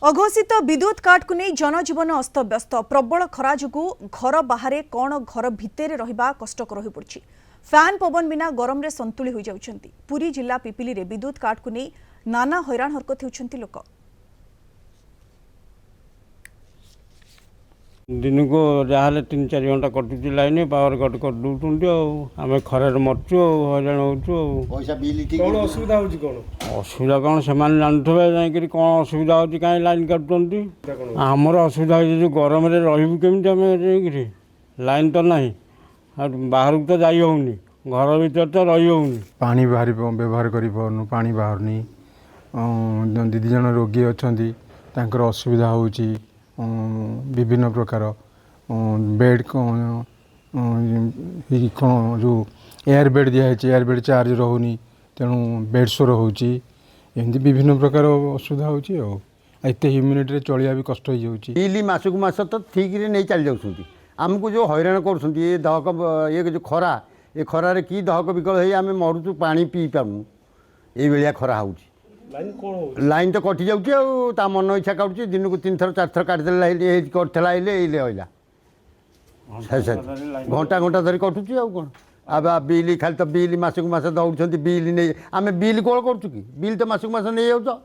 अघोषित विद्युत काट को नहीं जनजीवन अस्तव्यस्त प्रबल खरा जो घर बाहर कौन घर भितर रहा कष्टकर हो पड़ी फैन पवन बिना गरम रे संतुली हो जाउछंती। पुरी जिला पिपिली रे विद्युत काट को नहीं नाना हैरान हरकत होउछंती लोक। दिन को जहाँ 3-4 घंटा कटुची लाइन पावर कट कर दूसरी आम खरार मरचु हईराण हो असुविधा असुविधा कौन से जानते जाकि कौन असुविधा होती कहीं लाइन काटुंट आमर असुविधा हो गरम रही केमी लाइन तो ना बाहर तो जाई होनी घर भीतर तो रही होनी पानी बाहर व्यवहार कर पानी बाहरनी दीदी जन रोगी अच्छा असुविधा होची विभिन्न प्रकार बेड जो एयर बेड दिखाई एयर बेड चार्ज रोनी तेणु बेड शोर होती विभिन्न प्रकार असुविधा होत ह्यूमिडिटी चलिया भी कष्ट हो बिल मसक मस तो ठीक नहीं चली जाऊँ आमको जो हैरान कर दहक ये जो खरा ये खरार कि दहक विकल हो आम मरुचु पा पी पारूँ ये खरा हो लाइन तो कटि जाऊँ मन इच्छा काटुची दिन को 3 थर 4 थर काटिदे करला रहा घंटा घंटा धरी कटुची आउ कौन अब बिल खाली तो बिल मसक मस दौड़ बिल नहीं आम बिल कौन करूँ कि बिल तो मसक मस नहीं जाऊ।